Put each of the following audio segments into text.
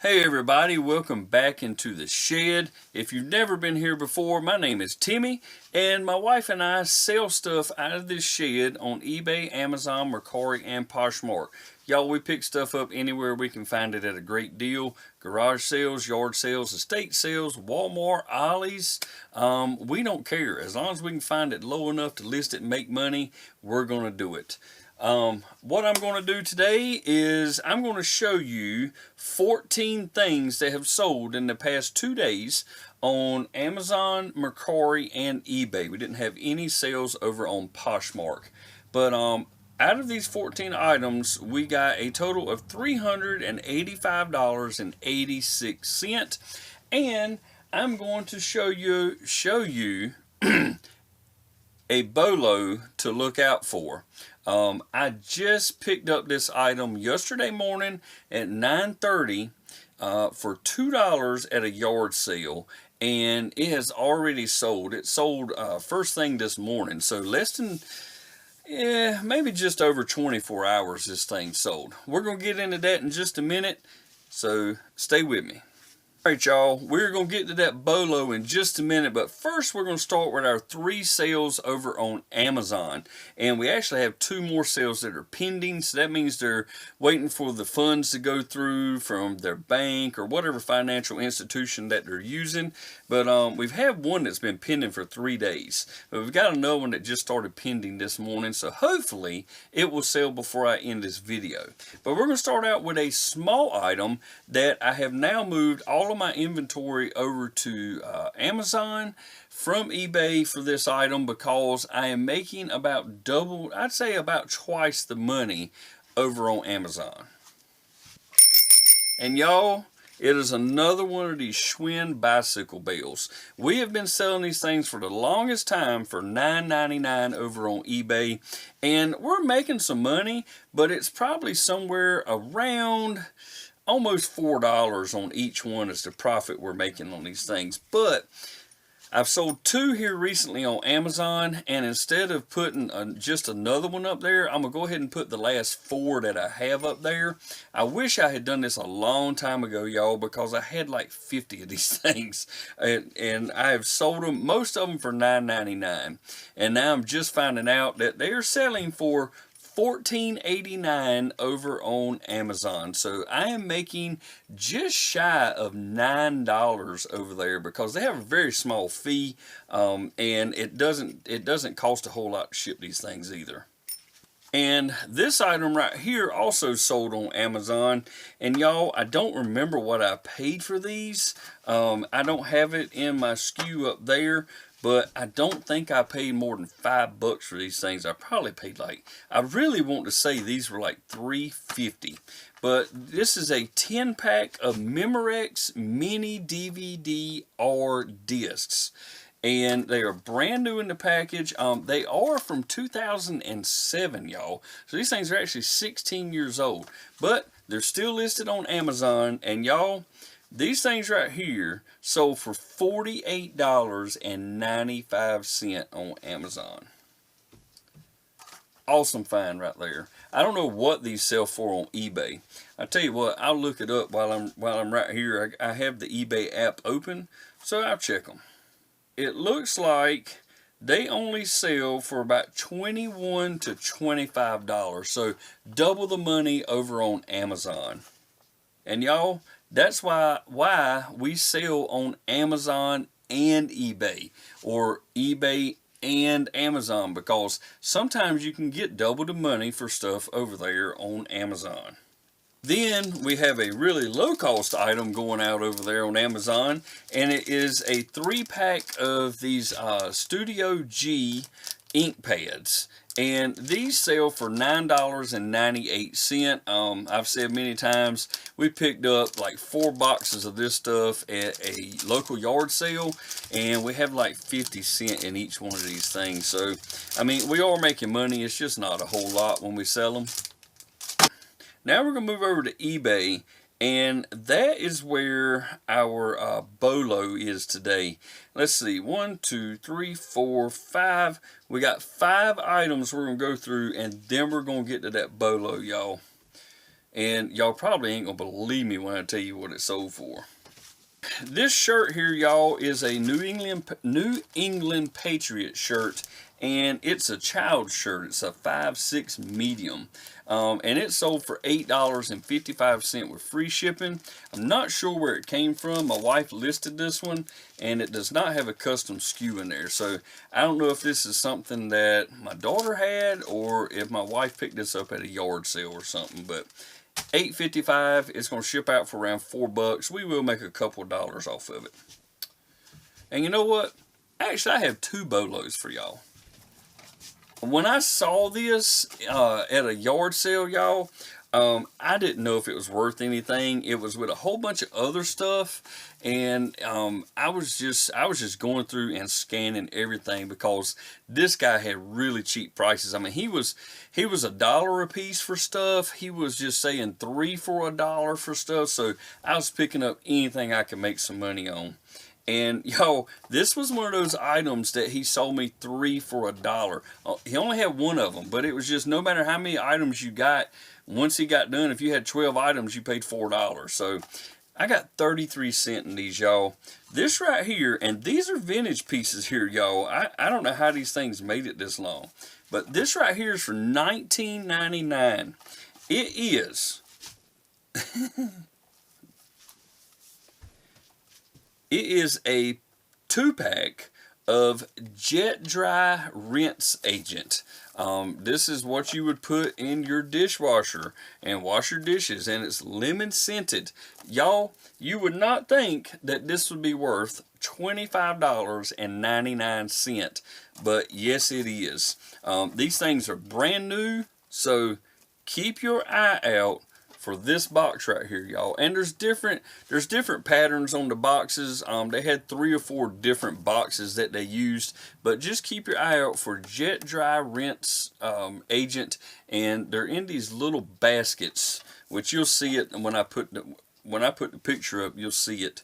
Hey everybody, welcome back into the shed. If you've never been here before, my name is Timmy, and my wife and I sell stuff out of this shed on eBay, Amazon, Mercari, and Poshmark. Y'all, we pick stuff up anywhere we can find it at a great deal. Garage sales, yard sales, estate sales, Walmart, Ollie's. We don't care. As long as we can find it low enough to list it and make money, we're going to do it. What I'm going to do today is I'm going to show you 14 things that have sold in the past 2 days on Amazon, Mercari, and eBay. We didn't have any sales over on Poshmark. But out of these 14 items, we got a total of $385.86. And I'm going to show you a bolo to look out for. I just picked up this item yesterday morning at 9:30 for $2 at a yard sale, and it has already sold. It sold first thing this morning, so less than maybe just over 24 hours this thing sold. We're going to get into that in just a minute, so stay with me. Alright y'all, we're going to get to that bolo in just a minute, but first we're going to start with our 3 sales over on Amazon. And we actually have 2 more sales that are pending, so that means they're waiting for the funds to go through from their bank or whatever financial institution that they're using. But we've had one that's been pending for 3 days. But we've got another one that just started pending this morning, so hopefully it will sell before I end this video. But we're going to start out with a small item that I have now moved all of my inventory over to Amazon from eBay for this item, because I am making about double, I'd say about twice the money over on Amazon. And y'all, it is another one of these Schwinn bicycle bells. We have been selling these things for the longest time for $9.99 over on eBay, and we're making some money, but it's probably somewhere around almost $4 on each one is the profit we're making on these things. But I've sold 2 here recently on Amazon, and instead of putting just another one up there, I'm going to go ahead and put the last 4 that I have up there. I wish I had done this a long time ago, y'all, because I had like 50 of these things, and I have sold them, most of them for $9.99, and now I'm just finding out that they are selling for $14.89 over on Amazon. So I am making just shy of $9 over there, because they have a very small fee, and it doesn't cost a whole lot to ship these things either. And this item right here also sold on Amazon, and y'all, I don't remember what I paid for these. I don't have it in my SKU up there, but I don't think I paid more than $5 for these things. I probably paid like, I really want to say these were like $3.50. But this is a 10-pack of Memorex mini DVD-R discs. And they are brand new in the package. They are from 2007, y'all. So these things are actually 16 years old. But they're still listed on Amazon. And y'all, these things right here sold for $48.95 on Amazon. Awesome find right there. I don't know what these sell for on eBay. I tell you what, I'll look it up while I'm right here. I have the eBay app open, so I'll check them. It looks like they only sell for about $21 to $25, so double the money over on Amazon. And y'all, that's why we sell on Amazon and eBay, or eBay and Amazon, because sometimes you can get double the money for stuff over there on Amazon. Then we have a really low cost item going out over there on Amazon, and it is a 3-pack of these Studio G ink pads. And these sell for $9.98. I've said many times, we picked up like 4 boxes of this stuff at a local yard sale, and we have like 50 cents in each one of these things. So, I mean, we are making money. It's just not a whole lot when we sell them. Now we're going to move over to eBay, and that is where our bolo is today. Let's see, 1, 2, 3, 4, 5. We got 5 items we're going to go through, and then we're going to get to that bolo, y'all. And y'all probably ain't gonna believe me when I tell you what it sold for. This shirt here, y'all, is a New England Patriot shirt, and it's a child shirt. It's a 5'6" medium, and it sold for $8.55 with free shipping. I'm not sure where it came from. My wife listed this one, and it does not have a custom SKU in there, so I don't know if this is something that my daughter had or if my wife picked this up at a yard sale or something, but $8.55. It's going to ship out for around $4. We will make a couple dollars off of it. And you know what? Actually, I have two bolos for y'all. When I saw this at a yard sale, y'all, I didn't know if it was worth anything. It was with a whole bunch of other stuff, and I was just going through and scanning everything because this guy had really cheap prices. I mean, he was $1 a piece for stuff. He was just saying $3 for $1 for stuff. So I was picking up anything I could make some money on. And y'all, this was one of those items that he sold me 3 for $1. He only had one of them, but it was just no matter how many items you got. Once he got done, if you had 12 items, you paid $4. So I got 33 cents in these, y'all. This right here, and these are vintage pieces here, y'all. I don't know how these things made it this long. But this right here is for $19.99. It is. It is a 2-pack of Jet Dry Rinse Agent. This is what you would put in your dishwasher and wash your dishes, and it's lemon scented. Y'all, you would not think that this would be worth $25.99, but yes it is. These things are brand new, so keep your eye out for this box right here, y'all. And there's different patterns on the boxes. They had 3 or 4 different boxes that they used, but just keep your eye out for Jet Dry Rinse Agent, and they're in these little baskets, which you'll see it when I put the picture up. You'll see it.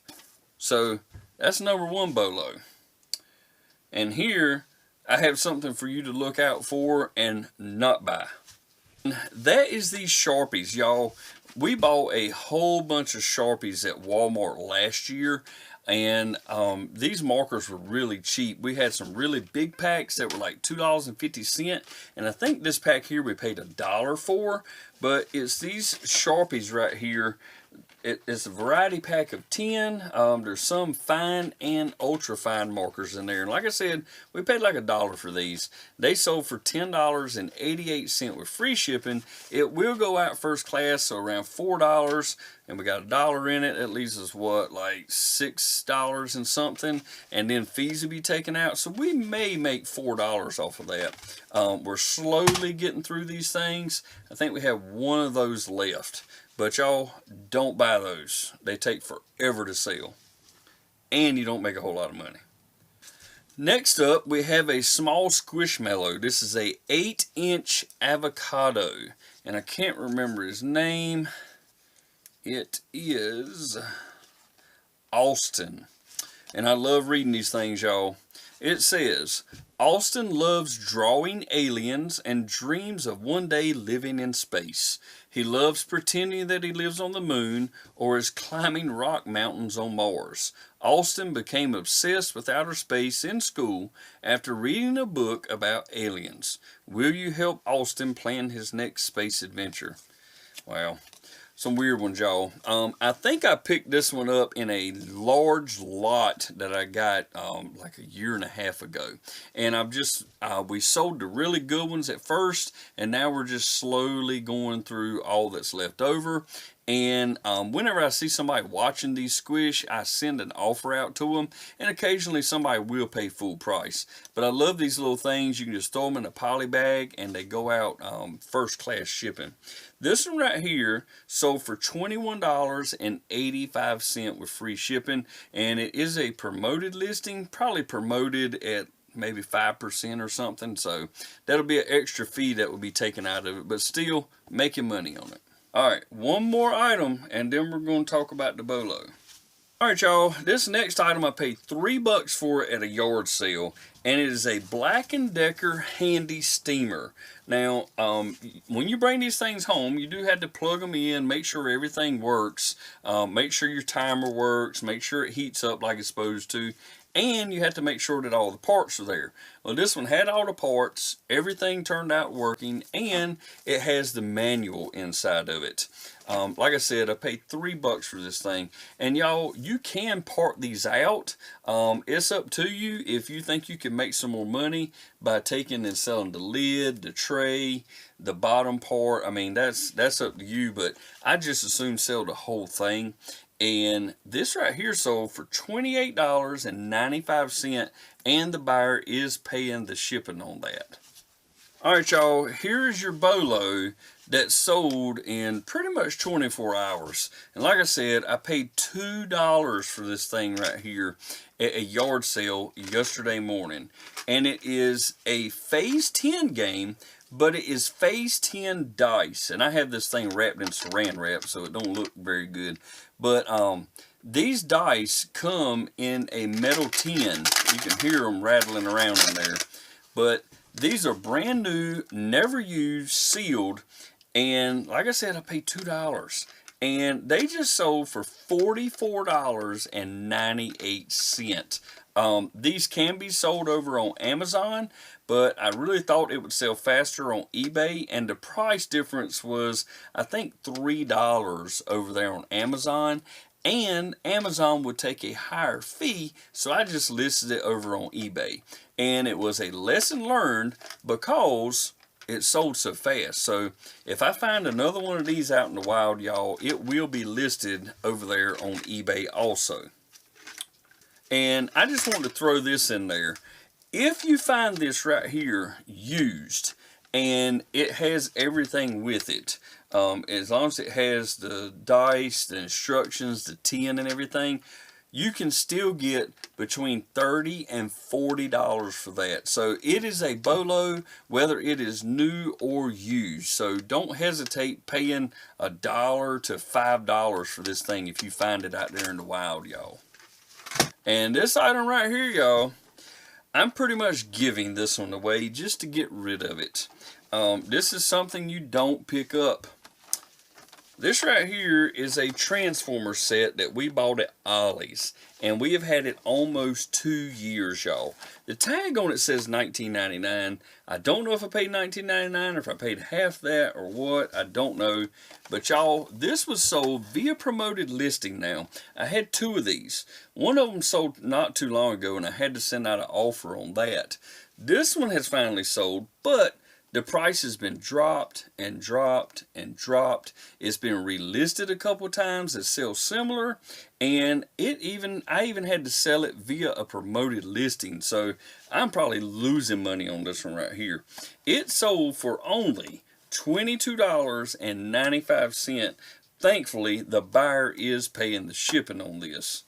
So that's number 1 bolo. And here I have something for you to look out for and not buy. That is these Sharpies, y'all. We bought a whole bunch of Sharpies at Walmart last year, and these markers were really cheap. We had some really big packs that were like $2.50, and I think this pack here we paid $1 for, but it's these Sharpies right here. It's a variety pack of 10. There's some fine and ultra fine markers in there. And like I said, we paid like $1 for these. They sold for $10.88 with free shipping. It will go out first class, so around $4. And we got $1 in it. That leaves us what, like $6 and something. And then fees will be taken out. So we may make $4 off of that. We're slowly getting through these things. I think we have one of those left. But y'all, don't buy those. They take forever to sell. And you don't make a whole lot of money. Next up, we have a small Squishmallow. This is a 8-inch avocado. And I can't remember his name. It is Austin. And I love reading these things, y'all. It says, Austin loves drawing aliens and dreams of one day living in space. He loves pretending that he lives on the moon or is climbing rock mountains on Mars. Austin became obsessed with outer space in school after reading a book about aliens. Will you help Austin plan his next space adventure? Wow. Some weird ones, y'all. I think I picked this one up in a large lot that I got like a year and a half ago. And we sold the really good ones at first, and now we're just slowly going through all that's left over. And whenever I see somebody watching these squish, I send an offer out to them, and occasionally somebody will pay full price. But I love these little things. You can just throw them in a poly bag, and they go out first class shipping. This one right here sold for $21.85 with free shipping, and it is a promoted listing, probably promoted at maybe 5% or something, so that'll be an extra fee that will be taken out of it, but still making money on it. Alright, one more item, and then we're going to talk about the bolo. Alright y'all, this next item I paid $3 for at a yard sale, and it is a Black & Decker handy steamer. Now, when you bring these things home, you do have to plug them in, make sure everything works, make sure your timer works, make sure it heats up like it's supposed to, and you have to make sure that all the parts are there. Well, this one had all the parts, everything turned out working, and it has the manual inside of it. Like I said, I paid $3 for this thing, and y'all, you can part these out. It's up to you if you think you can make some more money by taking and selling the lid, the tray, the bottom part. I mean, that's up to you, but I just assume sell the whole thing. And this right here sold for $28.95, and the buyer is paying the shipping on that. Alright y'all, here's your bolo that sold in pretty much 24 hours. And like I said, I paid $2 for this thing right here at a yard sale yesterday morning. And it is a Phase 10 game, but it is Phase 10 dice. And I have this thing wrapped in saran wrap, so it don't look very good. But these dice come in a metal tin. You can hear them rattling around in there. But these are brand new, never used, sealed, and like I said, I paid $2, and they just sold for $44.98. These can be sold over on Amazon, but I really thought it would sell faster on eBay, and the price difference was, I think, $3 over there on Amazon. And Amazon would take a higher fee, so I just listed it over on eBay. And it was a lesson learned because it sold so fast. So if I find another one of these out in the wild, y'all, it will be listed over there on eBay also. And I just want to throw this in there. If you find this right here used, and it has everything with it, as long as it has the dice, the instructions, the tin and everything, you can still get between $30 and $40 for that. So it is a bolo, whether it is new or used. So don't hesitate paying $1 to $5 for this thing if you find it out there in the wild, y'all. And this item right here, y'all, I'm pretty much giving this one away just to get rid of it. This is something you don't pick up. This right here is a transformer set that we bought at Ollie's, and we have had it almost 2 years, y'all. The tag on it says $19.99. I don't know if I paid $19.99 or if I paid half that or what. I don't know. But y'all, this was sold via promoted listing now. I had 2 of these. One of them sold not too long ago, and I had to send out an offer on that. This one has finally sold, but the price has been dropped and dropped and dropped. It's been relisted a couple times that sell similar, and I even had to sell it via a promoted listing. So I'm probably losing money on this one right here. It sold for only $22.95. Thankfully, the buyer is paying the shipping on this.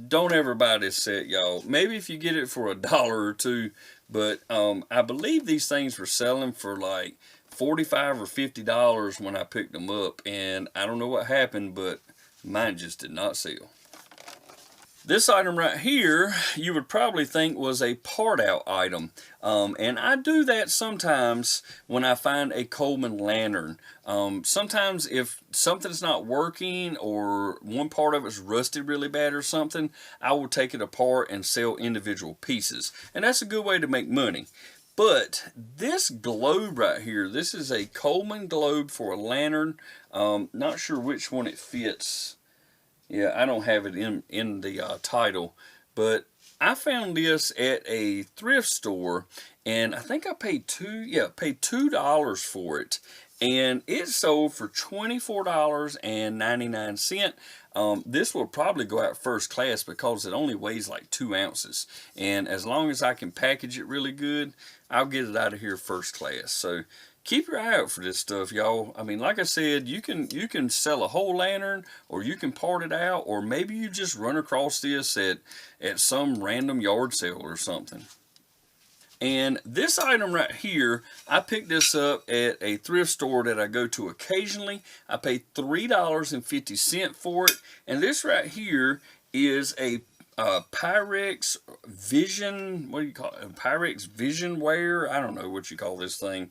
Don't ever buy this set, y'all. Maybe if you get it for $1 or $2, but I believe these things were selling for like $45 or $50 when I picked them up, and I don't know what happened, but mine just did not sell. This item right here, you would probably think was a part out item. And I do that sometimes when I find a Coleman lantern. Sometimes if something's not working or one part of it's rusted really bad or something, I will take it apart and sell individual pieces. And that's a good way to make money. But this globe right here, this is a Coleman globe for a lantern. Not sure which one it fits. Yeah, I don't have it in the title, but I found this at a thrift store, and I think I paid $2 for it, and it sold for $24.99. This will probably go out first class because it only weighs like 2 ounces, and as long as I can package it really good, I'll get it out of here first class. So keep your eye out for this stuff, y'all. I mean, like I said, you can sell a whole lantern, or you can part it out, or maybe you just run across this at some random yard sale or something. And this item right here, I picked this up at a thrift store that I go to occasionally. I paid $3.50 for it. And this right here is a Pyrex Vision, what do you call it? Pyrex Vision Wear? I don't know what you call this thing.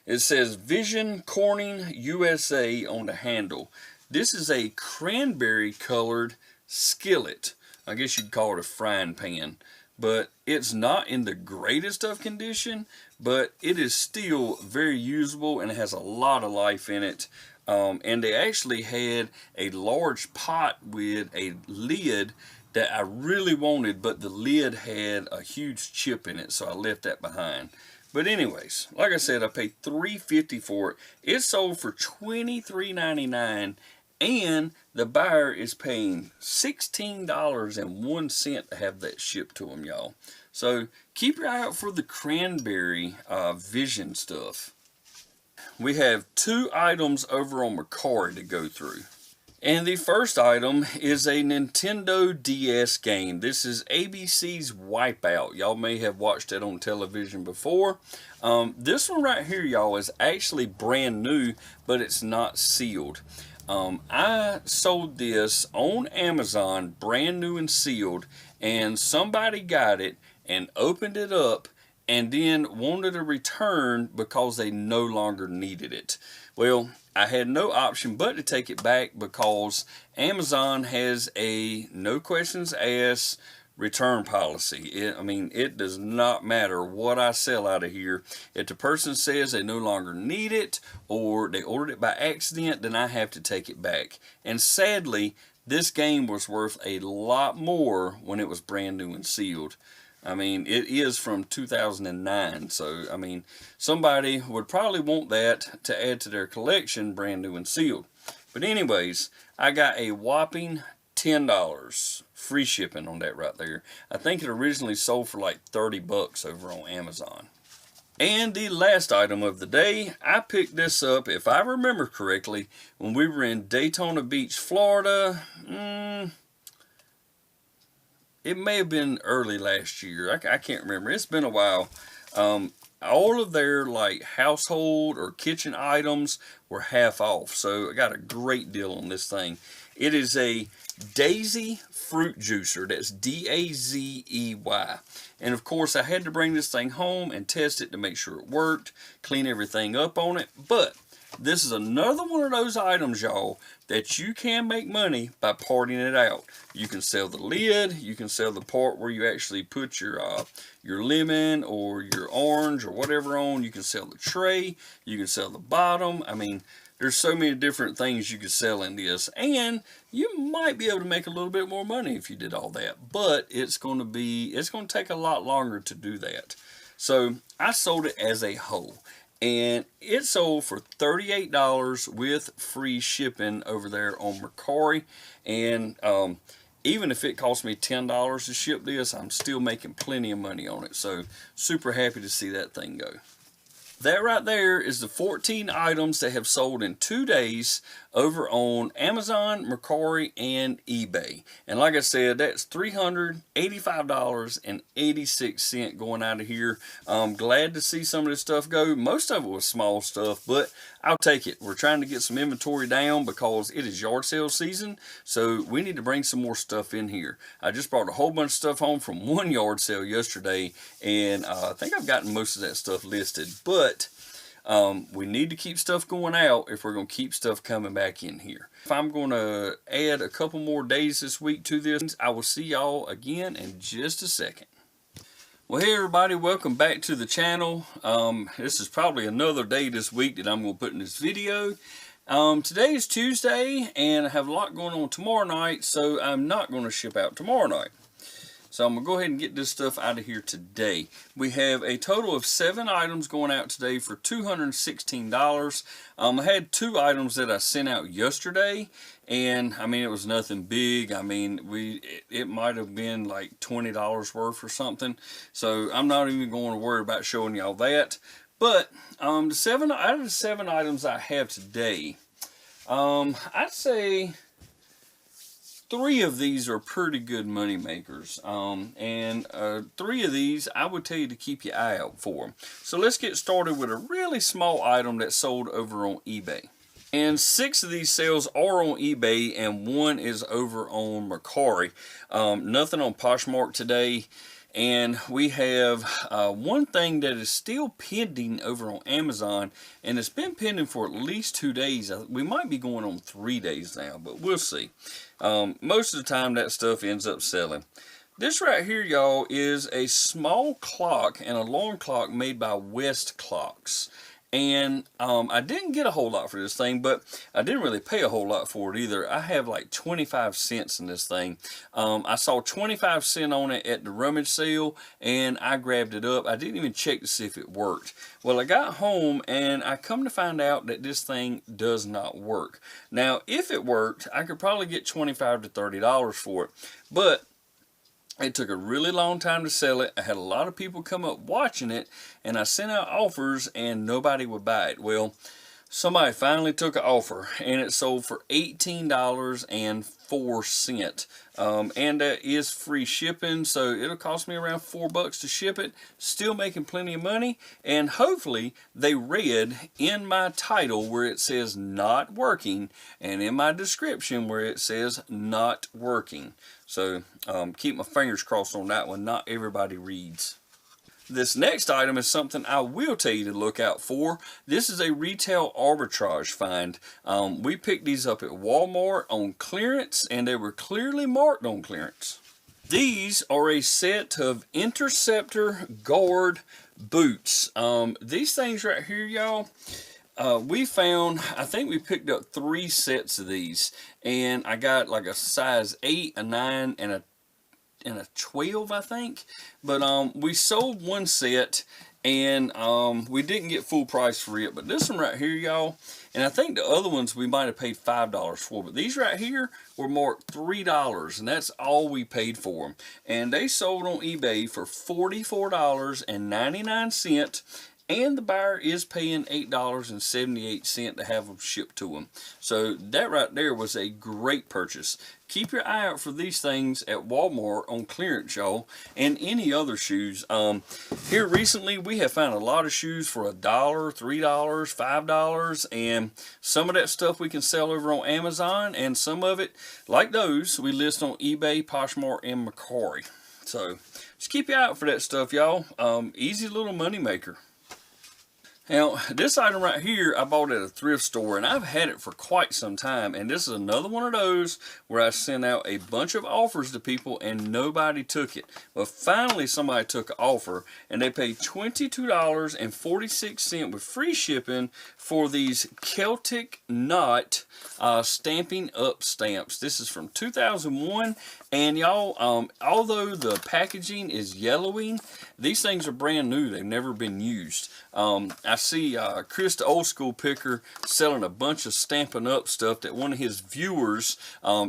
It says Vision Corning USA on the handle. This is a cranberry colored skillet. I guess you'd call it a frying pan. But it's not in the greatest of condition, but it is still very usable and it has a lot of life in it. And they actually had a large pot with a lid that I really wanted, but the lid had a huge chip in it, so I left that behind. But anyways, like I said, I paid $3.50 for it. It sold for $23.99, and the buyer is paying $16.01 to have that shipped to them, y'all. So keep your eye out for the cranberry Vision stuff. We have 2 items over on Mercari to go through. And the first item is a Nintendo DS game. This is ABC's Wipeout. Y'all may have watched it on television before. This one right here, y'all, is actually brand new, but it's not sealed. I sold this on Amazon, brand new and sealed, and somebody got it and opened it up and then wanted a return because they no longer needed it. Well, I had no option but to take it back because Amazon has a no questions asked return policy. It does not matter what I sell out of here. If the person says they no longer need it or they ordered it by accident, then I have to take it back. And sadly, this game was worth a lot more when it was brand new and sealed. It is from 2009, so, somebody would probably want that to add to their collection, brand new and sealed. But anyways, I got a whopping $10. Free shipping on that right there. I think it originally sold for like 30 bucks over on Amazon. And the last item of the day, I picked this up, if I remember correctly, when we were in Daytona Beach, Florida. It may have been early last year. I can't remember. It's been a while. All of their household or kitchen items were half off. So I got a great deal on this thing. It is a Daisy fruit juicer. That's D-A-Z-E-Y. And of course I had to bring this thing home and test it to make sure it worked. Clean everything up on it. But this is another one of those items, y'all, that you can make money by parting it out. You can sell the lid, you can sell the part where you actually put your lemon or your orange or whatever on. You can sell the tray, you can sell the bottom. There's so many different things you could sell in this, and you might be able to make a little bit more money if you did all that. But it's going to take a lot longer to do that. So I sold it as a whole. And it sold for $38 with free shipping over there on Mercari. And even if it cost me $10 to ship this, I'm still making plenty of money on it. So super happy to see that thing go. That right there is the 14 items that have sold in 2 days over on Amazon, Mercari, and eBay. And like I said, that's $385.86 going out of here. I'm glad to see some of this stuff go. Most of it was small stuff, but I'll take it. We're trying to get some inventory down because it is yard sale season, so we need to bring some more stuff in here. I just brought a whole bunch of stuff home from one yard sale yesterday, and I think I've gotten most of that stuff listed, but we need to keep stuff going out if we're going to keep stuff coming back in here. If I'm going to add a couple more days this week to this, I will see y'all again in just a second. Well, hey everybody, welcome back to the channel. This is probably another day this week that I'm going to put in this video. Today is Tuesday, and I have a lot going on tomorrow night, so I'm not going to ship out tomorrow night. So I'm going to go ahead and get this stuff out of here today. We have a total of 7 items going out today for $216. I had 2 items that I sent out yesterday, and it was nothing big. It might have been like $20 worth or something. So I'm not even going to worry about showing y'all that. But out of the 7 items I have today, I'd say 3 of these are pretty good money makers, and 3 of these I would tell you to keep your eye out for. So let's get started with a really small item that sold over on eBay. And 6 of these sales are on eBay, and 1 is over on Mercari. Nothing on Poshmark today. And we have one thing that is still pending over on Amazon, and it's been pending for at least 2 days. We might be going on 3 days now, but we'll see. Most of the time that stuff ends up selling. This right here, y'all, is a small clock and alarm clock made by West Clocks. And I didn't get a whole lot for this thing, but I didn't really pay a whole lot for it either. I have like 25 cents in this thing. I saw 25 cents on it at the rummage sale, and I grabbed it up. I didn't even check to see if it worked. Well, I got home, and I come to find out that this thing does not work. Now, if it worked, I could probably get $25 to $30 for it. But it took a really long time to sell it. I had a lot of people come up watching it, and I sent out offers and nobody would buy it. Well, somebody finally took an offer, and it sold for $18.04. And that is free shipping, so it'll cost me around $4 to ship it. Still making plenty of money, and hopefully they read in my title where it says not working, and in my description where it says not working. So keep my fingers crossed on that one. Not everybody reads. This next item is something I will tell you to look out for. This is a retail arbitrage find. We picked these up at Walmart on clearance, and they were clearly marked on clearance. These are a set of Interceptor Guard boots. These things right here, y'all, we found, I think we picked up 3 sets of these, and I got like a size 8, a 9, and a 12, I think. But we sold 1 set, and we didn't get full price for it. But this one right here, y'all, and I think the other ones we might have paid $5 for, but these right here were marked $3, and that's all we paid for them. And they sold on eBay for $44.99. And the buyer is paying $8.78 to have them shipped to them. So that right there was a great purchase. Keep your eye out for these things at Walmart on clearance, y'all, and any other shoes. Here recently, we have found a lot of shoes for $1, $3, $5, and some of that stuff we can sell over on Amazon, and some of it, like those, we list on eBay, Poshmark, and Mercari. So just keep your eye out for that stuff, y'all. Easy little money maker. Now, this item right here, I bought at a thrift store, and I've had it for quite some time, and this is another one of those where I sent out a bunch of offers to people, and nobody took it. Well, finally, somebody took an offer, and they paid $22.46 with free shipping for these Celtic Knot Stamping Up stamps. This is from 2001, and y'all, although the packaging is yellowing, these things are brand new. They've never been used. I see Chris, the old school picker, selling a bunch of Stampin' Up stuff that one of his viewers,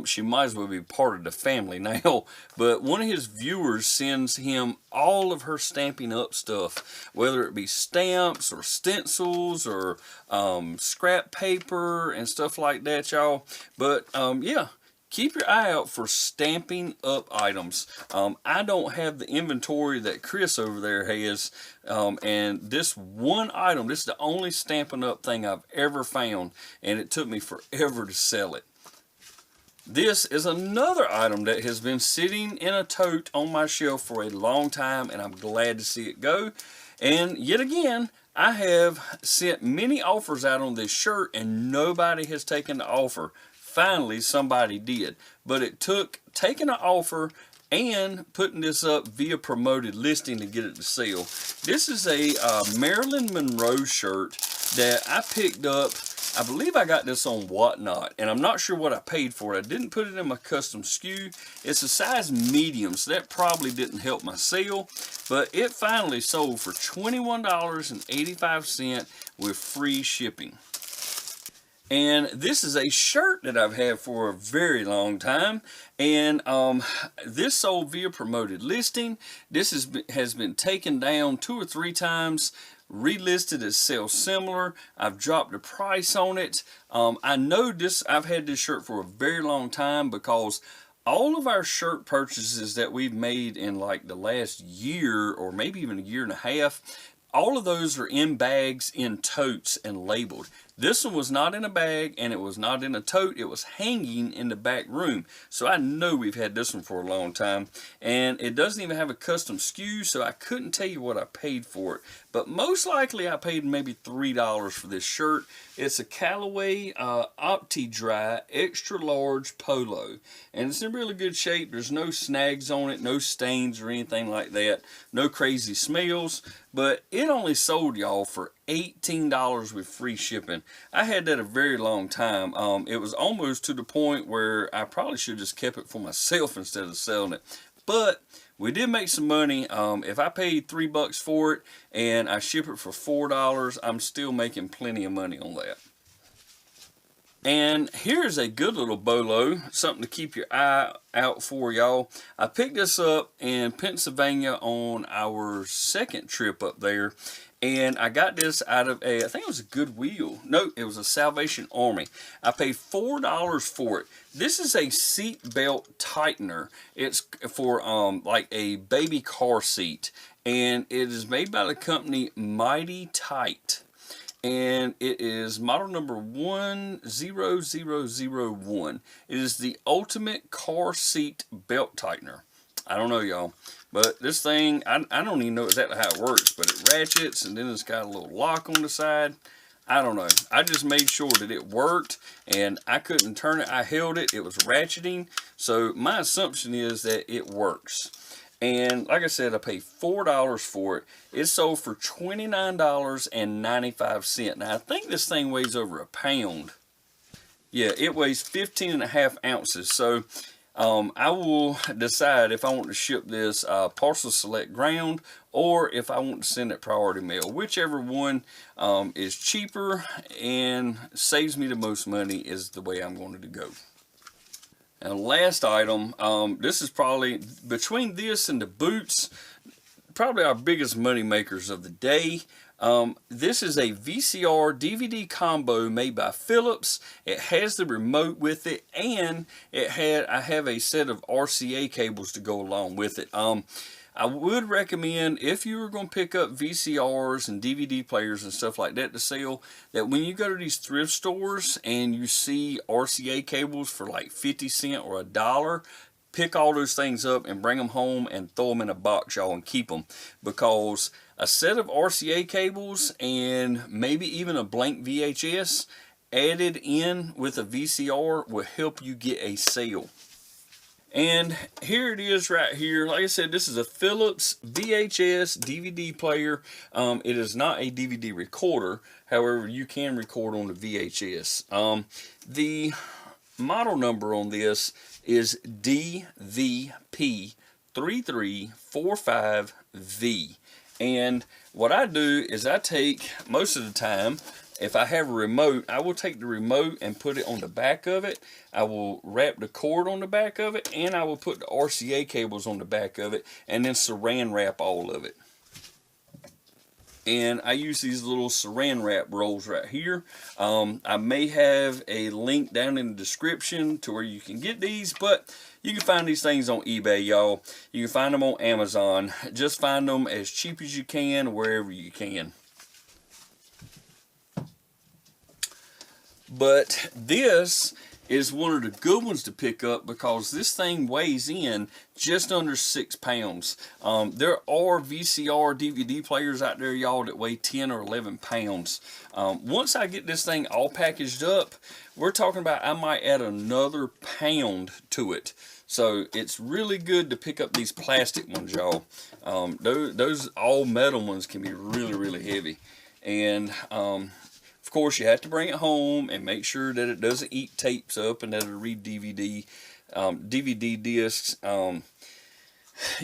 she might as well be part of the family now, but one of his viewers sends him all of her Stampin' Up stuff, whether it be stamps or stencils or scrap paper and stuff like that, y'all. But yeah. Keep your eye out for Stampin' Up items. I don't have the inventory that Chris over there has, and this one item, this is the only Stampin' Up thing I've ever found, and it took me forever to sell it. This is another item that has been sitting in a tote on my shelf for a long time, and I'm glad to see it go. And yet again, I have sent many offers out on this shirt, and nobody has taken the offer. Finally, somebody did, but it took taking an offer and putting this up via promoted listing to get it to sell. This is a Marilyn Monroe shirt that I picked up. I believe I got this on Whatnot, and I'm not sure what I paid for it. I didn't put it in my custom SKU. It's a size medium, so that probably didn't help my sale, but it finally sold for $21.85 with free shipping. And this is a shirt that I've had for a very long time, and this sold via promoted listing. This has been taken down 2 or 3 times, relisted as sell similar. I've dropped the price on it. I know this, I've had this shirt for a very long time because all of our shirt purchases that we've made in like the last year or maybe even a year and a half, all of those are in bags, in totes, and labeled. This one was not in a bag and it was not in a tote. It was hanging in the back room. So I know we've had this one for a long time. And it doesn't even have a custom SKU, so I couldn't tell you what I paid for it. But most likely I paid maybe $3 for this shirt. It's a Callaway Opti-Dry Extra Large Polo. And it's in really good shape. There's no snags on it, no stains or anything like that. No crazy smells. But it only sold, y'all, for $18 with free shipping. I had that a very long time. It was almost to the point where I probably should have just kept it for myself instead of selling it. But we did make some money. If I paid $3 for it and I ship it for $4, I'm still making plenty of money on that. And here's a good little bolo, something to keep your eye out for, y'all. I picked this up in Pennsylvania on our second trip up there. And I got this out of I think it was a Goodwill. No, it was a Salvation Army. I paid $4 for it. This is a seat belt tightener. It's for like a baby car seat. And it is made by the company Mighty Tight. And it is model number 10001. It is the ultimate car seat belt tightener. I don't know, y'all, but this thing, I don't even know exactly how it works, but it ratchets, and then it's got a little lock on the side. I don't know. I just made sure that it worked, and I couldn't turn it. I held it. It was ratcheting, so my assumption is that it works. And like I said, I paid $4 for it. It sold for $29.95. Now, I think this thing weighs over a pound. Yeah, it weighs 15.5 ounces. So I will decide if I want to ship this parcel select ground or if I want to send it priority mail. Whichever one is cheaper and saves me the most money is the way I'm going to go. And last item, this is probably, between this and the boots, probably our biggest money makers of the day. This is a VCR DVD combo made by Philips. It has the remote with it, and I have a set of RCA cables to go along with it. I would recommend, if you were going to pick up VCRs and DVD players and stuff like that to sell, that when you go to these thrift stores and you see RCA cables for like 50 cents or $1, pick all those things up and bring them home and throw them in a box, y'all, and keep them. Because a set of RCA cables and maybe even a blank VHS added in with a VCR will help you get a sale. And here it is right here. Like I said, this is a Philips VHS DVD player. It is not a DVD recorder. However, you can record on the VHS. The model number on this is DVP3345V. And what I do is I take, most of the time, if I have a remote, I will take the remote and put it on the back of it. I will wrap the cord on the back of it, and I will put the RCA cables on the back of it, and then saran wrap all of it. And I use these little saran wrap rolls right here. I may have a link down in the description to where you can get these, but you can find these things on eBay, y'all. You can find them on Amazon. Just find them as cheap as you can, wherever you can. But this is one of the good ones to pick up because this thing weighs in just under 6 pounds. There are VCR DVD players out there, y'all, that weigh 10 or 11 pounds. Once I get this thing all packaged up, we're talking about I might add another pound to it. So it's really good to pick up these plastic ones, y'all. Those all metal ones can be really, really heavy. And of course, you have to bring it home and make sure that it doesn't eat tapes up and that it'll read DVD discs.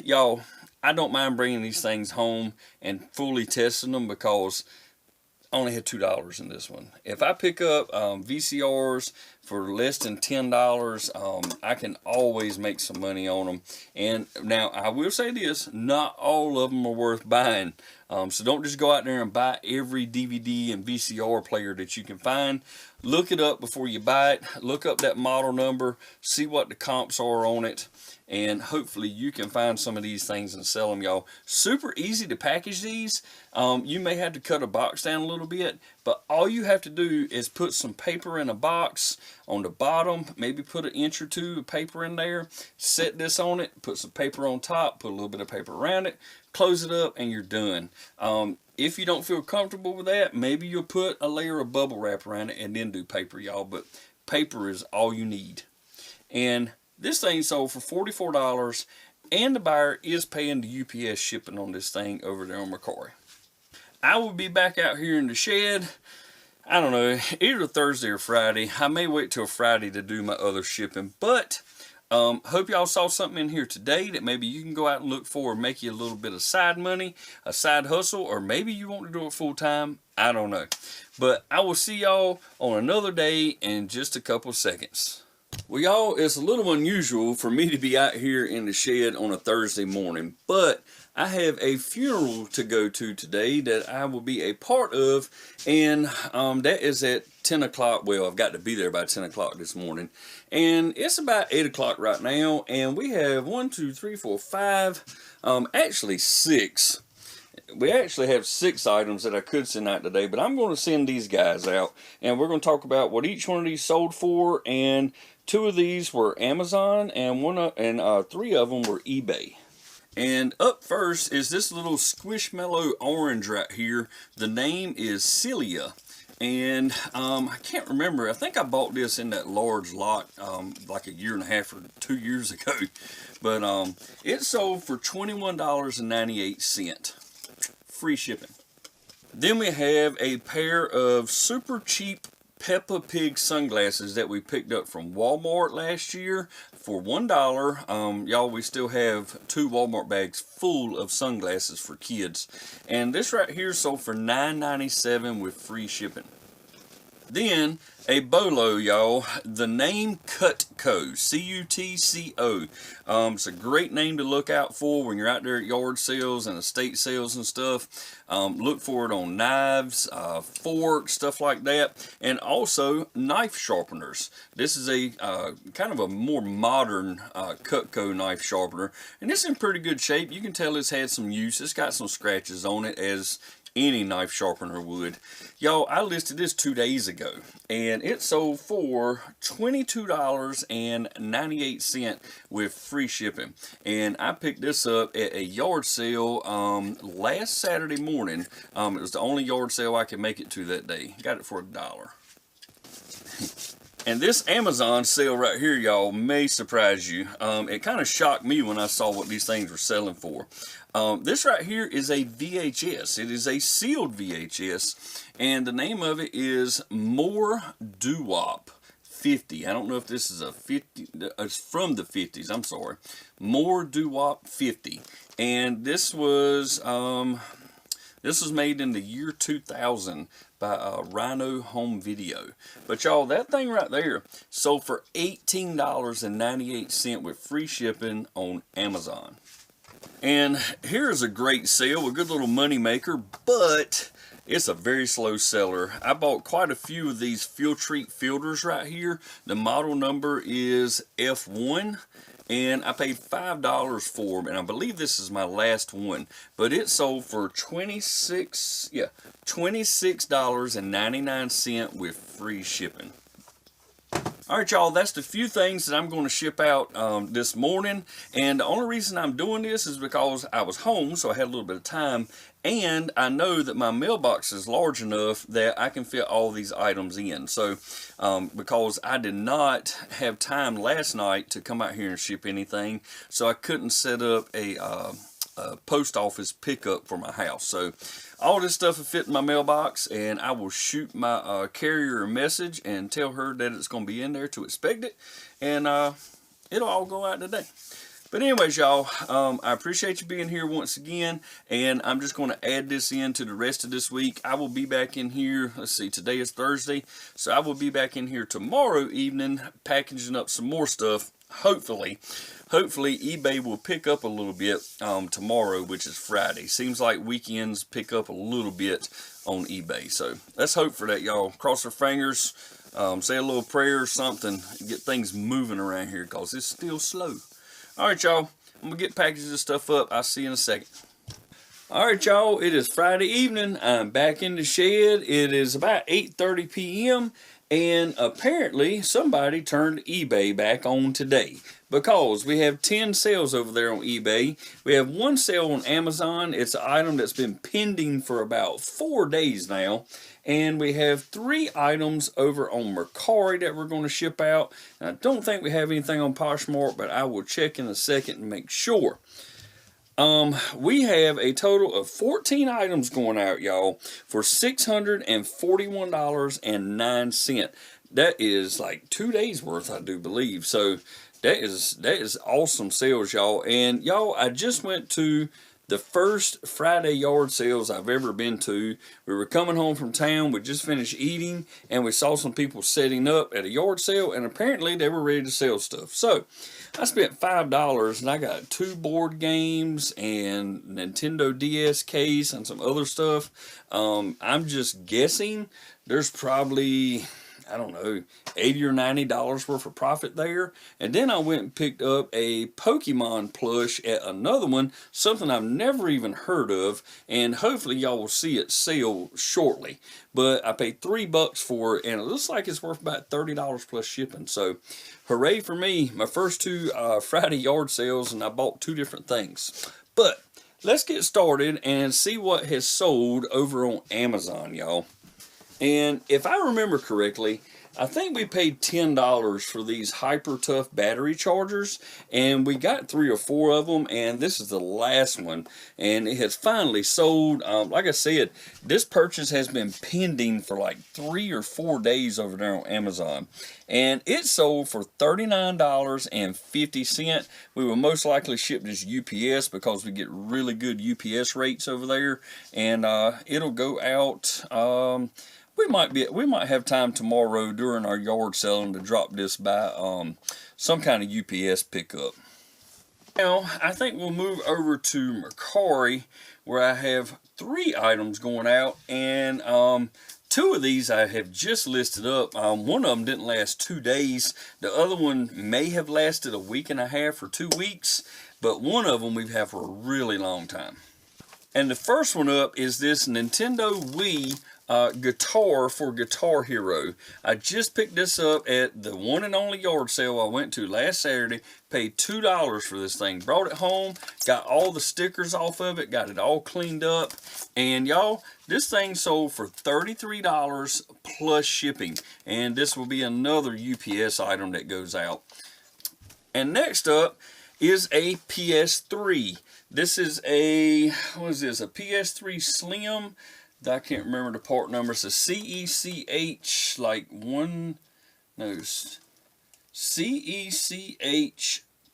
Y'all, I don't mind bringing these things home and fully testing them because I only had $2 in this one. If I pick up VCRs for less than $10, I can always make some money on them. And now, I will say this, not all of them are worth buying. So don't just go out there and buy every DVD and VCR player that you can find. Look it up before you buy it. Look up that model number. See what the comps are on it. And hopefully you can find some of these things and sell them, y'all. Super easy to package these. You may have to cut a box down a little bit, But all you have to do is put some paper in a box on the bottom, maybe put an inch or two of paper in there, set this on it, put some paper on top, put a little bit of paper around it, close it up, and you're done. If you don't feel comfortable with that, maybe you'll put a layer of bubble wrap around it and then do paper, y'all. But paper is all you need. And this thing sold for $44, and the buyer is paying the UPS shipping on this thing over there on Mercari. I will be back out here in the shed, I don't know, either Thursday or Friday. I may wait till Friday to do my other shipping, but hope y'all saw something in here today that maybe you can go out and look for and make you a little bit of side money, a side hustle, or maybe you want to do it full time. I don't know. But I will see y'all on another day in just a couple seconds. Well, y'all, it's a little unusual for me to be out here in the shed on a Thursday morning, but I have a funeral to go to today that I will be a part of, and that is at 10 o'clock. Well, I've got to be there by 10 o'clock this morning, and it's about 8 o'clock right now, and we have 1, 2, 3, 4, 5, actually 6. We actually have 6 items that I could send out today, but I'm going to send these guys out, and we're going to talk about what each one of these sold for, and 2 of these were Amazon, and 3 of them were eBay. And up first is this little Squishmallow orange right here. The name is Celia. And I can't remember. I think I bought this in that large lot like a year and a half or 2 years ago. But it sold for $21.98. Free shipping. Then we have a pair of super cheap Peppa Pig sunglasses that we picked up from Walmart last year for $1. Y'all, we still have 2 Walmart bags full of sunglasses for kids. And this right here sold for $9.97 with free shipping. Then a bolo, y'all. The name Cutco, C-U-T-C-O. It's a great name to look out for when you're out there at yard sales and estate sales and stuff. Look for it on knives, forks, stuff like that, and also knife sharpeners. This is a kind of a more modern Cutco knife sharpener, and it's in pretty good shape. You can tell it's had some use. It's got some scratches on it, as any knife sharpener would. Y'all, I listed this 2 days ago, and it sold for $22.98 with free shipping. And I picked this up at a yard sale last Saturday morning. It was the only yard sale I could make it to that day. Got it for $1. And this Amazon sale right here, y'all, may surprise you. It kind of shocked me when I saw what these things were selling for. This right here is a VHS. It is a sealed VHS, and the name of it is More Doo-Wop 50. I don't know if this is a 50. It's from the 50s. I'm sorry. More Doo-Wop 50, and this was made in the year 2000 by Rhino Home Video. But y'all, that thing right there sold for $18.98 with free shipping on Amazon. And here's a great sale, a good little money maker, but it's a very slow seller. I bought quite a few of these Filtrete filters right here. The model number is F1. And I paid $5 for them, and I believe this is my last one. But it sold for $26.99 with free shipping. Alright, y'all, that's the few things that I'm going to ship out this morning. And the only reason I'm doing this is because I was home, so I had a little bit of time. And I know that my mailbox is large enough that I can fit all these items in. So, because I did not have time last night to come out here and ship anything, so I couldn't set up a post office pickup for my house. So, all this stuff will fit in my mailbox, and I will shoot my carrier a message and tell her that it's going to be in there to expect it, and it'll all go out today. But anyways, y'all, I appreciate you being here once again, and I'm just going to add this in to the rest of this week. I will be back in here, let's see, today is Thursday, so I will be back in here tomorrow evening packaging up some more stuff. Hopefully eBay will pick up a little bit tomorrow, which is Friday. Seems like weekends pick up a little bit on eBay, so let's hope for that, y'all. Cross our fingers, say a little prayer or something, get things moving around here, because it's still slow. Alright, y'all, I'm going to get packaging this stuff up. I'll see you in a second. All right, y'all, it is Friday evening. I'm back in the shed. It is about 8:30 p.m. and apparently somebody turned eBay back on today because we have 10 sales over there on eBay. We have one sale on Amazon. It's an item that's been pending for about 4 days now. And we have 3 items over on Mercari that we're going to ship out. And I don't think we have anything on Poshmark, but I will check in a second and make sure. We have a total of 14 items going out, y'all, for $641.09. That is like 2 days worth, I do believe. So that is awesome sales, y'all. And y'all, I just went to the first Friday yard sales I've ever been to. We were coming home from town. We just finished eating, and we saw some people setting up at a yard sale, and apparently they were ready to sell stuff. So I spent $5, and I got 2 board games and Nintendo DS case and some other stuff. I'm just guessing there's probably, I don't know, $80 or $90 worth of profit there. And then I went and picked up a Pokemon plush at another one, something I've never even heard of, and hopefully y'all will see it sell shortly. But I paid $3 for it, and it looks like it's worth about $30 plus shipping. So hooray for me, my first 2 Friday yard sales, and I bought 2 different things. But let's get started and see what has sold over on Amazon, y'all. And if I remember correctly, I think we paid $10 for these Hyper Tough battery chargers, and we got 3 or 4 of them, and this is the last one, and it has finally sold. Like I said, this purchase has been pending for like 3 or 4 days over there on Amazon, and it sold for $39.50. We will most likely ship this UPS because we get really good UPS rates over there, and it'll go out. We might have time tomorrow during our yard selling to drop this by some kind of UPS pickup. Now, I think we'll move over to Mercari, where I have 3 items going out, and 2 of these I have just listed up. One of them didn't last 2 days. The other one may have lasted a week and a half or 2 weeks, but one of them we've had for a really long time. And the first one up is this Nintendo Wii guitar for Guitar Hero. I just picked this up at the one and only yard sale I went to last Saturday. Paid $2 for this thing. Brought it home, got all the stickers off of it, got it all cleaned up, and y'all, this thing sold for $33 plus shipping. And this will be another UPS item that goes out. And next up is a PS3. This is a, what is this, a PS3 Slim? I can't remember the part number. It's a CECH, like CECH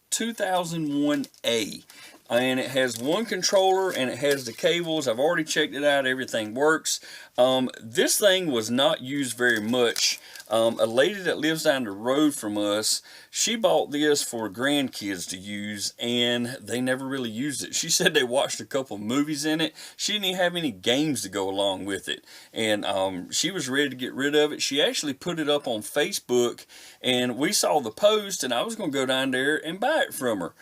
2001A. And it has 1 controller, and it has the cables. I've already checked it out. Everything works. This thing was not used very much. A lady that lives down the road from us, she bought this for grandkids to use, and they never really used it. She said they watched a couple movies in it. She didn't even have any games to go along with it, and she was ready to get rid of it. She actually put it up on Facebook, and we saw the post, and I was going to go down there and buy it from her.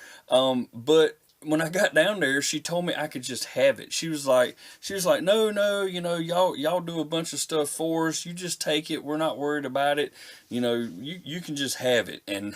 But when I got down there, she told me I could just have it. She was like, no, you know, y'all do a bunch of stuff for us. You just take it. We're not worried about it. You know, you can just have it. And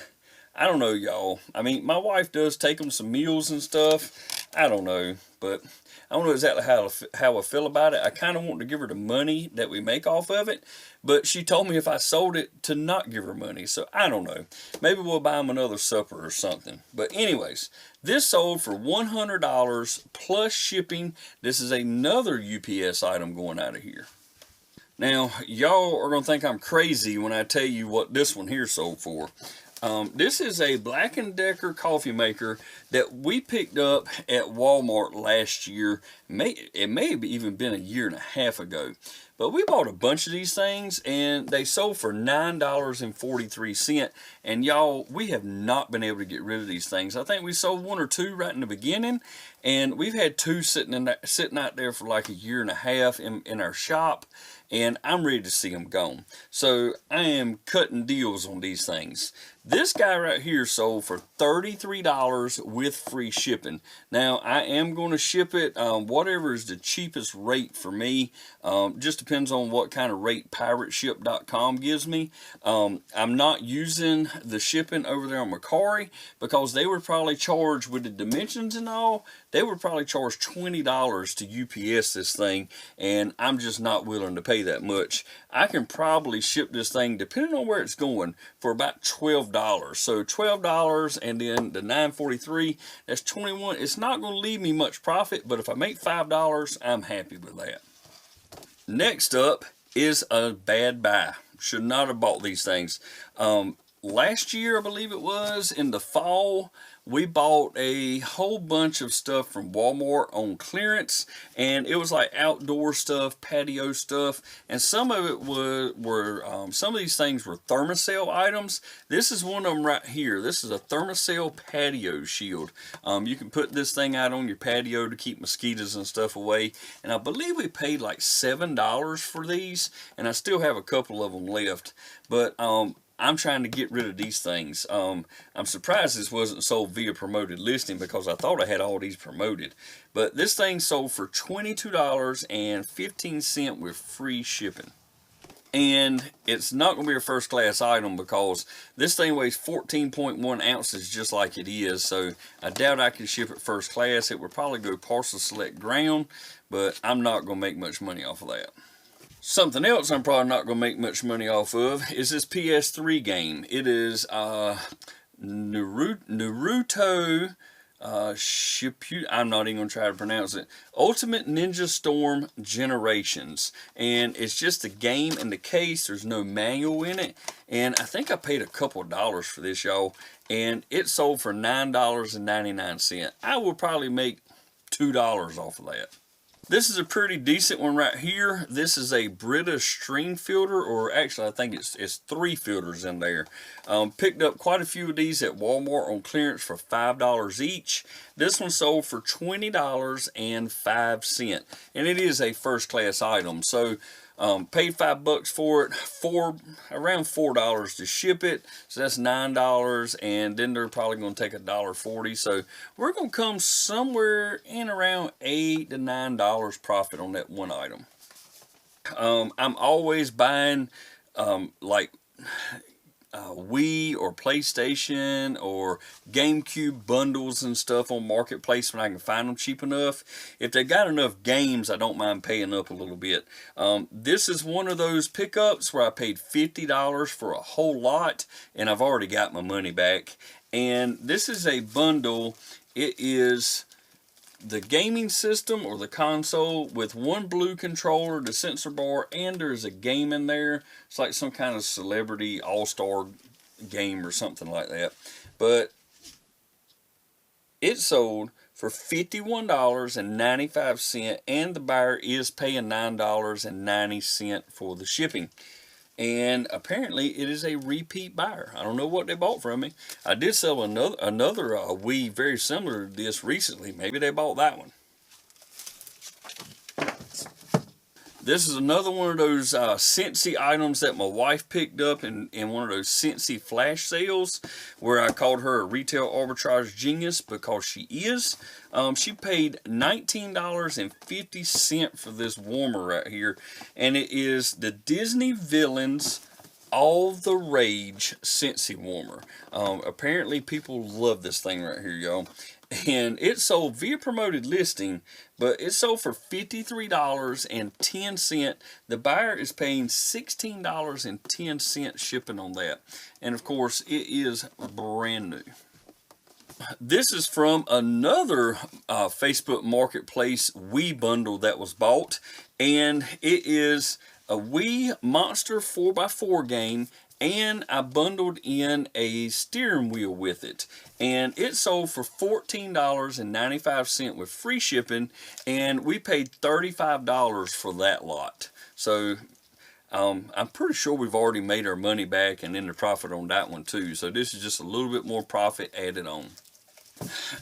I don't know, y'all. I mean, my wife does take them some meals and stuff. I don't know, but I don't know exactly how I feel about it. I kind of want to give her the money that we make off of it, but she told me if I sold it to not give her money, so I don't know. Maybe we'll buy them another supper or something. But anyways, this sold for $100 plus shipping. This is another UPS item going out of here. Now, y'all are going to think I'm crazy when I tell you what this one here sold for. This is a Black & Decker coffee maker that we picked up at Walmart last year. It may have even been a year and a half ago. But we bought a bunch of these things, and they sold for $9.43. And y'all, we have not been able to get rid of these things. I think we sold 1 or 2 right in the beginning, and we've had 2 sitting out there for like a year and a half in our shop, and I'm ready to see them gone. So I am cutting deals on these things. This guy right here sold for $33 with free shipping. Now, I am going to ship it whatever is the cheapest rate for me. Just depends on what kind of rate pirateship.com gives me. I'm not using the shipping over there on Mercari because they would probably charge, with the dimensions and all, they would probably charge $20 to UPS this thing, and I'm just not willing to pay that much. I can probably ship this thing, depending on where it's going, for about $12. So $12 and then the $9.43, that's $21. It's not going to leave me much profit, but if I make $5, I'm happy with that. Next up is a bad buy. Should not have bought these things. Last year, I believe it was, in the fall, we bought a whole bunch of stuff from Walmart on clearance, and it was like outdoor stuff, patio stuff, and some of it some of these things were Thermacell items. This is one of them right here. This is a Thermacell patio shield. You can put this thing out on your patio to keep mosquitoes and stuff away, and I believe we paid like $7 for these, and I still have a couple of them left, but I'm trying to get rid of these things. I'm surprised this wasn't sold via promoted listing because I thought I had all these promoted. But this thing sold for $22.15 with free shipping. And it's not going to be a first class item because this thing weighs 14.1 ounces just like it is. So I doubt I can ship it first class. It would probably go parcel select ground, but I'm not going to make much money off of that. Something else I'm probably not going to make much money off of is this PS3 game. It is Naruto Shippuden. I'm not even going to try to pronounce it. Ultimate Ninja Storm Generations. And it's just a game in the case. There's no manual in it. And I think I paid a couple of dollars for this, y'all. And it sold for $9.99. I will probably make $2 off of that. This is a pretty decent one right here. This is a Brita stream filter, or actually I think it's 3 filters in there. Picked up quite a few of these at Walmart on clearance for $5 each. This one sold for $20.05, and it is a first class item. So paid $5 for it, around $4 to ship it, so that's $9, and then they're probably going to take $1.40. So we're going to come somewhere in around $8 to $9 profit on that one item. I'm always buying like Wii or PlayStation or GameCube bundles and stuff on Marketplace when I can find them cheap enough. If they got enough games, I don't mind paying up a little bit. This is one of those pickups where I paid $50 for a whole lot, and I've already got my money back. And this is a bundle. It is the gaming system or the console with one blue controller, the sensor bar, and there's a game in there. It's like some kind of celebrity all-star game or something like that. But it sold for $51.95, and the buyer is paying $9.90 for the shipping. And apparently it is a repeat buyer. I don't know what they bought from me. I did sell another Wii very similar to this recently. Maybe they bought that one. This is another one of those Scentsy items that my wife picked up in one of those Scentsy flash sales, where I called her a retail arbitrage genius because she is. She paid $19.50 for this warmer right here, and it is the Disney Villains All the Rage Scentsy warmer. Apparently people love this thing right here, y'all. And it sold via promoted listing, but it sold for $53.10. The buyer is paying $16.10 shipping on that. And of course, it is brand new. This is from another Facebook Marketplace Wii bundle that was bought. And it is a Wii Monster 4x4 game, and I bundled in a steering wheel with it, and it sold for $14.95 with free shipping, and we paid $35 for that lot. So I'm pretty sure we've already made our money back and then the profit on that one too. So this is just a little bit more profit added on.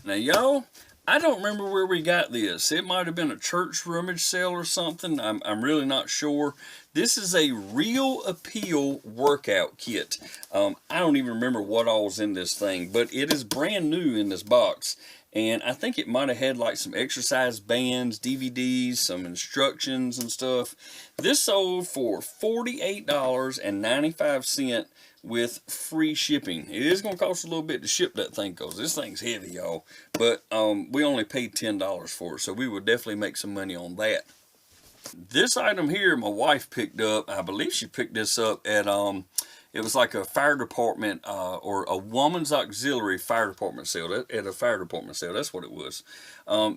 Now y'all, I don't remember where we got this. It might have been a church rummage sale or something. I'm really not sure. This is a Real Appeal workout kit. I don't even remember what all's in this thing, but it is brand new in this box. And I think it might have had like some exercise bands, DVDs, some instructions and stuff. This sold for $48.95 with free shipping. It is going to cost a little bit to ship that thing because this thing's heavy, y'all. But we only paid $10 for it, so we would definitely make some money on that. This item here, my wife picked up. I believe she picked this up at it was like a fire department or a woman's auxiliary fire department sale. At a fire department sale, that's what it was.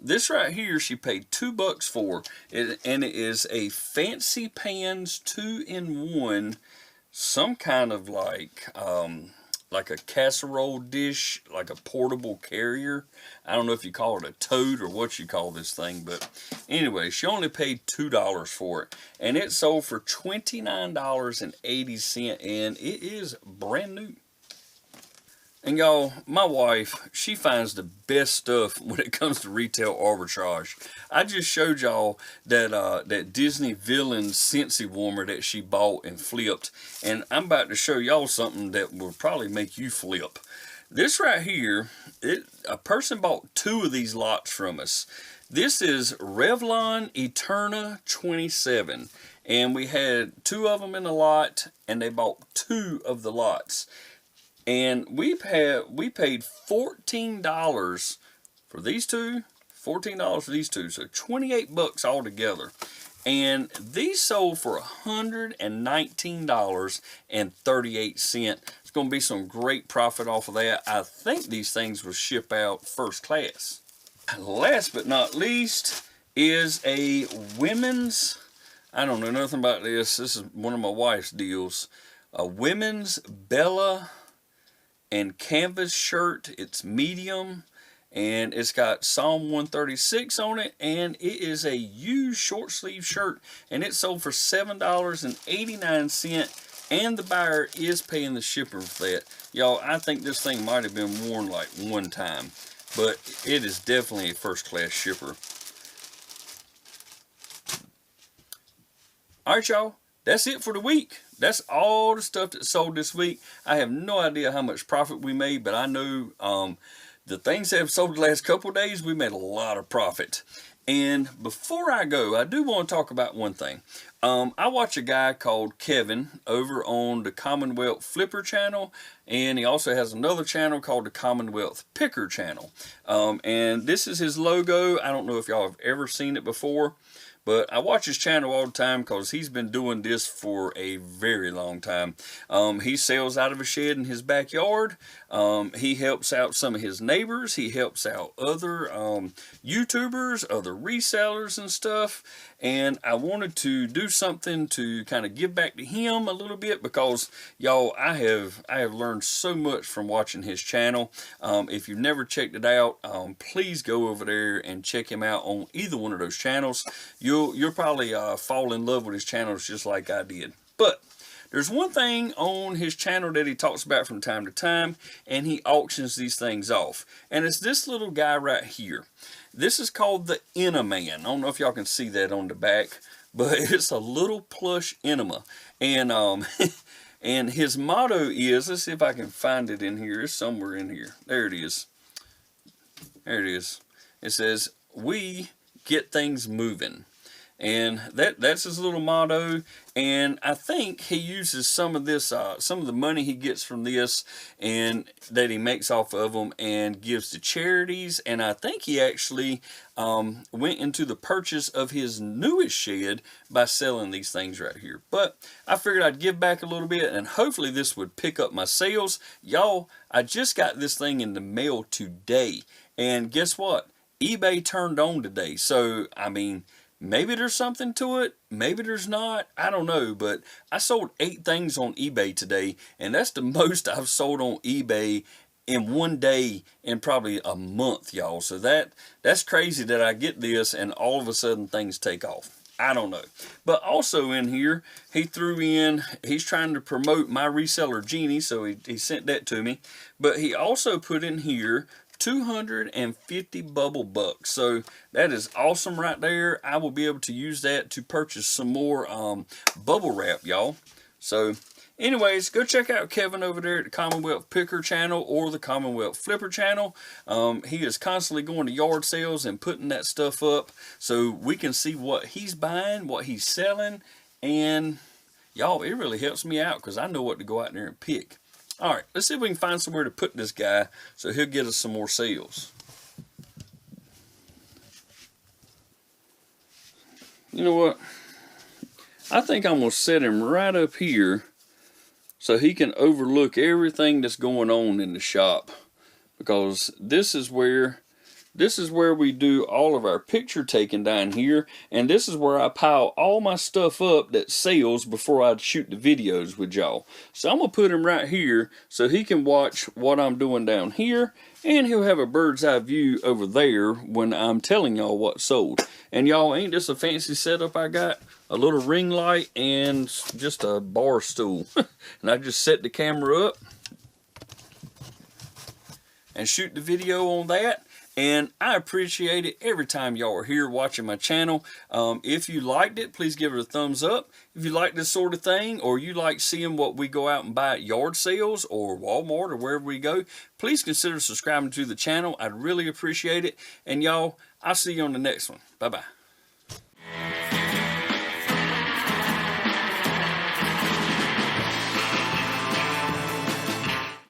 This right here, she paid $2 for, and it is a Fancy Pans 2-in-1. Some kind of like a casserole dish, like a portable carrier. I don't know if you call it a tote or what you call this thing, but anyway, she only paid $2 for it, and it sold for $29.80, and it is brand new. And y'all, my wife, she finds the best stuff when it comes to retail arbitrage. I just showed y'all that that Disney villain Scentsy warmer that she bought and flipped. And I'm about to show y'all something that will probably make you flip. This right here, a person bought 2 of these lots from us. This is Revlon Eterna 27. And we had 2 of them in the lot, and they bought 2 of the lots. And we paid $14 for these 2, $14 for these 2, so $28 altogether. And these sold for $119.38. It's going to be some great profit off of that. I think these things will ship out first class. Last but not least is a women's, I don't know nothing about this. This is one of my wife's deals. A women's Bella and canvas shirt. It's medium, and it's got Psalm 136 on it, and it is a used short sleeve shirt, and it sold for $7.89, and the buyer is paying the shipper for that. Y'all, I think this thing might have been worn like one time, but it is definitely a first class shipper. Alright, y'all, that's it for the week. That's all the stuff that sold this week. I have no idea how much profit we made, but I know the things that have sold the last couple of days, we made a lot of profit. And before I go, I do want to talk about one thing. I watch a guy called Kevin over on the Commonwealth Flipper channel, and he also has another channel called the Commonwealth Picker channel. And this is his logo. I don't know if y'all have ever seen it before, but I watch his channel all the time because he's been doing this for a very long time. He sells out of a shed in his backyard. He helps out some of his neighbors. He helps out other YouTubers, other resellers and stuff. And I wanted to do something to kind of give back to him a little bit because, y'all, I have learned so much from watching his channel. If you've never checked it out, please go over there and check him out on either one of those channels. You'll probably fall in love with his channels just like I did. But there's one thing on his channel that he talks about from time to time, and he auctions these things off. And it's this little guy right here. This is called the Enema. I don't know if y'all can see that on the back, but it's a little plush enema. And and his motto is, let's see if I can find it in here. It's somewhere in here. There it is. There it is. It says, "We get things moving." And that's his little motto. And I think he uses some of this, some of the money he gets from this and that he makes off of them and gives to charities. And I think he actually went into the purchase of his newest shed by selling these things right here. But I figured I'd give back a little bit, and hopefully this would pick up my sales. Y'all, I just got this thing in the mail today. And guess what? eBay turned on today. So, I mean, maybe there's something to it, maybe there's not, I don't know, but I sold 8 things on eBay today, and that's the most I've sold on eBay in one day in probably a month, y'all. So that's crazy that I get this and all of a sudden things take off. I don't know. But also in here, he threw in, he's trying to promote my reseller Genie, so he sent that to me. But he also put in here 250 bubble bucks. So that is awesome right there. I will be able to use that to purchase some more bubble wrap, y'all. So anyways, go check out Kevin over there at the Commonwealth Picker channel or the Commonwealth Flipper channel. He is constantly going to yard sales and putting that stuff up so we can see what he's buying, what he's selling, and y'all, it really helps me out because I know what to go out there and pick. All right, let's see if we can find somewhere to put this guy so he'll get us some more sales. You know what? I think I'm going to set him right up here so he can overlook everything that's going on in the shop, because this is where we do all of our picture taking down here, and this is where I pile all my stuff up that sells before I shoot the videos with y'all. So I'm going to put him right here so he can watch what I'm doing down here, and he'll have a bird's eye view over there when I'm telling y'all what's sold. And y'all, ain't this a fancy setup I got? A little ring light and just a bar stool. And I just set the camera up and shoot the video on that. And I appreciate it every time y'all are here watching my channel. If you liked it, please give it a thumbs up. If you like this sort of thing, or you like seeing what we go out and buy at yard sales or Walmart or wherever we go, please consider subscribing to the channel. I'd really appreciate it. And y'all, I'll see you on the next one. Bye-bye.